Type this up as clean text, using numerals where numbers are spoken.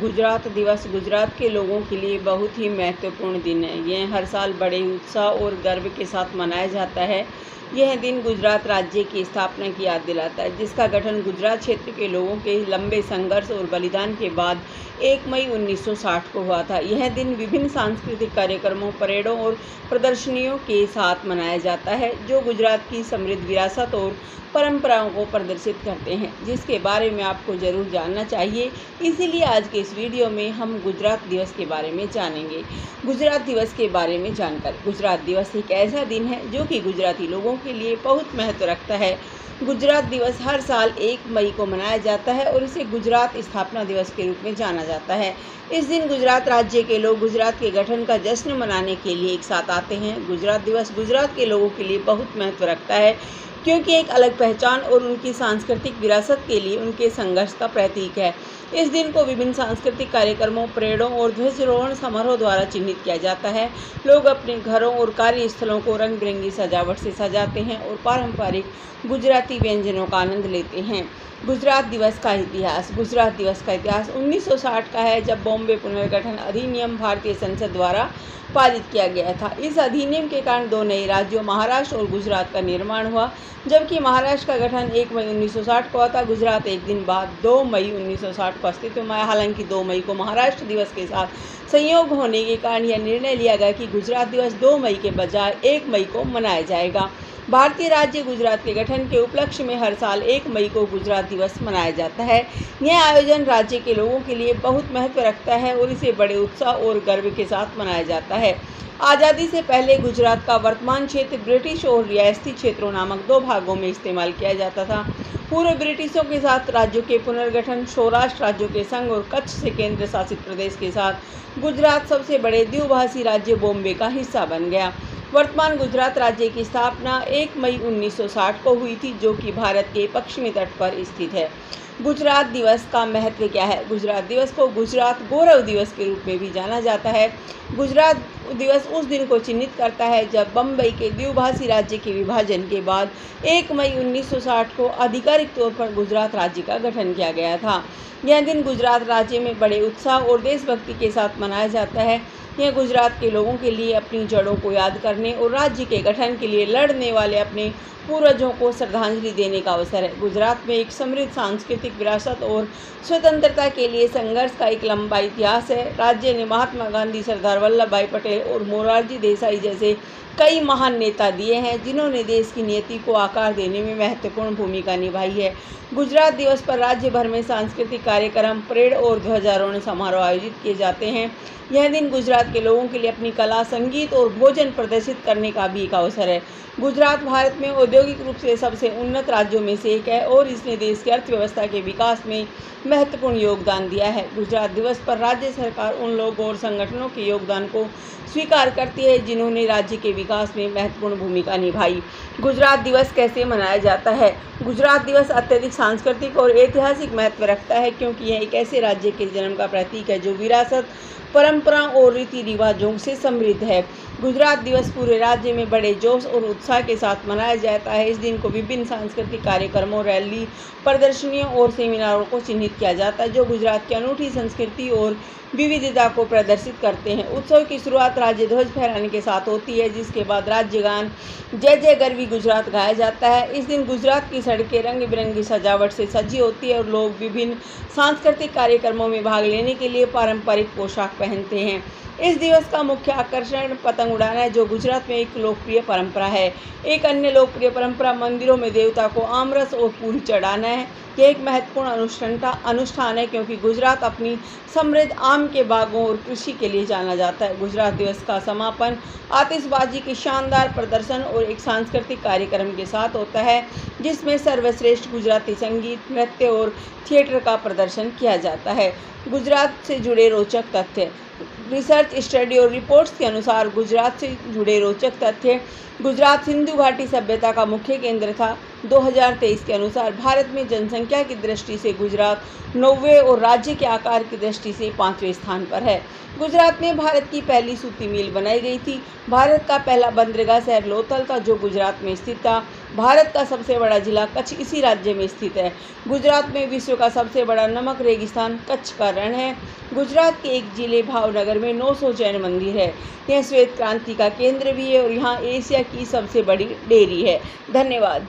गुजरात दिवस गुजरात के लोगों के लिए बहुत ही महत्वपूर्ण दिन है। यह हर साल बड़े उत्साह और गर्व के साथ मनाया जाता है। यह दिन गुजरात राज्य की स्थापना की याद दिलाता है, जिसका गठन गुजरात क्षेत्र के लोगों के लंबे संघर्ष और बलिदान के बाद 1 मई 1960 को हुआ था। यह दिन विभिन्न सांस्कृतिक कार्यक्रमों, परेडों और प्रदर्शनियों के साथ मनाया जाता है, जो गुजरात की समृद्ध विरासत और परंपराओं को प्रदर्शित करते हैं, जिसके बारे में आपको ज़रूर जानना चाहिए। इसीलिए आज के इस वीडियो में हम गुजरात दिवस के बारे में जानेंगे। गुजरात दिवस के बारे में जानकर, गुजरात दिवस एक ऐसा दिन है जो कि गुजराती लोगों के लिए बहुत महत्व रखता है। गुजरात दिवस हर साल 1 मई को मनाया जाता है और इसे गुजरात स्थापना दिवस के रूप में जाना जाता है। इस दिन गुजरात राज्य के लोग गुजरात के गठन का जश्न मनाने के लिए एक साथ आते हैं। गुजरात दिवस गुजरात के लोगों के लिए बहुत महत्व रखता है, क्योंकि एक अलग पहचान और उनकी सांस्कृतिक विरासत के लिए उनके संघर्ष का प्रतीक है। इस दिन को विभिन्न सांस्कृतिक कार्यक्रमों, परेडों और ध्वजारोहण समारोह द्वारा चिन्हित किया जाता है। लोग अपने घरों और कार्यस्थलों को रंग बिरंगी सजावट से सजाते हैं और पारंपरिक गुजराती व्यंजनों का आनंद लेते हैं। गुजरात दिवस का इतिहास। गुजरात दिवस का इतिहास 1960 का है, जब बॉम्बे पुनर्गठन अधिनियम भारतीय संसद द्वारा पारित किया गया था। इस अधिनियम के कारण 2 नए राज्यों महाराष्ट्र और गुजरात का निर्माण हुआ। जबकि महाराष्ट्र का गठन 1 मई 1960 को हुआ था, गुजरात एक दिन बाद 2 मई 1960 को अस्तित्व में आया। हालांकि 2 मई को महाराष्ट्र दिवस के साथ संयोग होने के कारण यह निर्णय लिया गया कि गुजरात दिवस 2 मई के बजाय 1 मई को मनाया जाएगा। भारतीय राज्य गुजरात के गठन के उपलक्ष्य में हर साल 1 मई को गुजरात दिवस मनाया जाता है। यह आयोजन राज्य के लोगों के लिए बहुत महत्व रखता है और इसे बड़े उत्साह और गर्व के साथ मनाया जाता है। आज़ादी से पहले गुजरात का वर्तमान क्षेत्र ब्रिटिश और रियासती क्षेत्रों नामक 2 भागों में इस्तेमाल किया जाता था। पूर्व ब्रिटिशों के साथ राज्यों के पुनर्गठन, सौराष्ट्र राज्यों के संघ और कच्छ से केंद्र शासित प्रदेश के साथ गुजरात सबसे बड़े द्विभाषी राज्य बॉम्बे का हिस्सा बन गया। वर्तमान गुजरात राज्य की स्थापना 1 मई 1960 को हुई थी, जो कि भारत के पश्चिमी तट पर स्थित है। गुजरात दिवस का महत्व क्या है? गुजरात दिवस को गुजरात गौरव दिवस के रूप में भी जाना जाता है। गुजरात दिवस उस दिन को चिन्हित करता है जब बम्बई के द्विभाषी राज्य के विभाजन के बाद 1 मई 1960 को आधिकारिक तौर पर गुजरात राज्य का गठन किया गया था। यह दिन गुजरात राज्य में बड़े उत्साह और देशभक्ति के साथ मनाया जाता है। यह गुजरात के लोगों के लिए अपनी जड़ों को याद करने और राज्य के गठन के लिए लड़ने वाले अपने पूर्वजों को श्रद्धांजलि देने का अवसर है। गुजरात में एक समृद्ध सांस्कृतिक विरासत और स्वतंत्रता के लिए संघर्ष का एक लंबा इतिहास है। राज्य ने महात्मा गांधी, सरदार वल्लभ भाई पटेल और मोरारजी देसाई जैसे कई महान नेता दिए हैं, जिन्होंने देश की नीति को आकार देने में महत्वपूर्ण भूमिका निभाई है। गुजरात दिवस पर राज्य भर में सांस्कृतिक कार्यक्रम, परेड और ध्वजारोहण समारोह आयोजित किए जाते हैं। यह दिन गुजरात के लोगों के लिए अपनी कला, संगीत और भोजन प्रदर्शित करने का भी एक अवसर है। गुजरात भारत में औद्योगिक रूप से सबसे उन्नत राज्यों में से एक है और इसने देश की अर्थव्यवस्था के विकास में महत्वपूर्ण योगदान दिया है। गुजरात दिवस पर राज्य सरकार उन लोगों और संगठनों के योगदान को स्वीकार करती है जिन्होंने राज्य के विकास में महत्वपूर्ण भूमिका निभाई। गुजरात दिवस कैसे मनाया जाता है? गुजरात दिवस अत्यधिक सांस्कृतिक और ऐतिहासिक महत्व रखता है, क्योंकि यह एक ऐसे राज्य के जन्म का प्रतीक है जो विरासत, परंपराओं और रीति रिवाजों से समृद्ध है। गुजरात दिवस पूरे राज्य में बड़े जोश और उत्साह के साथ मनाया जाता है। इस दिन को विभिन्न सांस्कृतिक कार्यक्रमों, रैली, प्रदर्शनियों और सेमिनारों को चिन्हित किया जाता है, जो गुजरात की अनूठी संस्कृति और विविधता को प्रदर्शित करते हैं। उत्सव की शुरुआत राज्य ध्वज फहराने के साथ होती है, जिसके बाद राज्य गान जय जय गरवी गुजरात गाया जाता है। इस दिन गुजरात की सड़कें रंग बिरंगी सजावट से सजी होती है और लोग विभिन्न सांस्कृतिक कार्यक्रमों में भाग लेने के लिए पारंपरिक पोशाक पहनते हैं। इस दिवस का मुख्य आकर्षण पतंग उड़ाना है, जो गुजरात में एक लोकप्रिय परंपरा है। एक अन्य लोकप्रिय परंपरा मंदिरों में देवता को आमरस और पूरी चढ़ाना है। यह एक महत्वपूर्ण अनुष्ठान है, क्योंकि गुजरात अपनी समृद्ध आम के बागों और कृषि के लिए जाना जाता है। गुजरात दिवस का समापन आतिशबाजी के शानदार प्रदर्शन और एक सांस्कृतिक कार्यक्रम के साथ होता है, जिसमें सर्वश्रेष्ठ गुजराती संगीत, नृत्य और थिएटर का प्रदर्शन किया जाता है। गुजरात से जुड़े रोचक तथ्य। रिसर्च, स्टडी और रिपोर्ट्स के अनुसार गुजरात से जुड़े रोचक तथ्य। गुजरात सिंधु घाटी सभ्यता का मुख्य केंद्र था। 2023 के अनुसार भारत में जनसंख्या की दृष्टि से गुजरात 9वें और राज्य के आकार की दृष्टि से 5वें स्थान पर है। गुजरात में भारत की पहली सूती मिल बनाई गई थी। भारत का पहला बंदरगाह शहर लोथल था, जो गुजरात में स्थित था। भारत का सबसे बड़ा जिला कच्छ इसी राज्य में स्थित है। गुजरात में विश्व का सबसे बड़ा नमक रेगिस्तान कच्छ का रण है। गुजरात के एक जिले भावनगर में 900 जैन मंदिर है। यह श्वेत क्रांति का केंद्र भी है और यहाँ एशिया की सबसे बड़ी डेयरी है। धन्यवाद।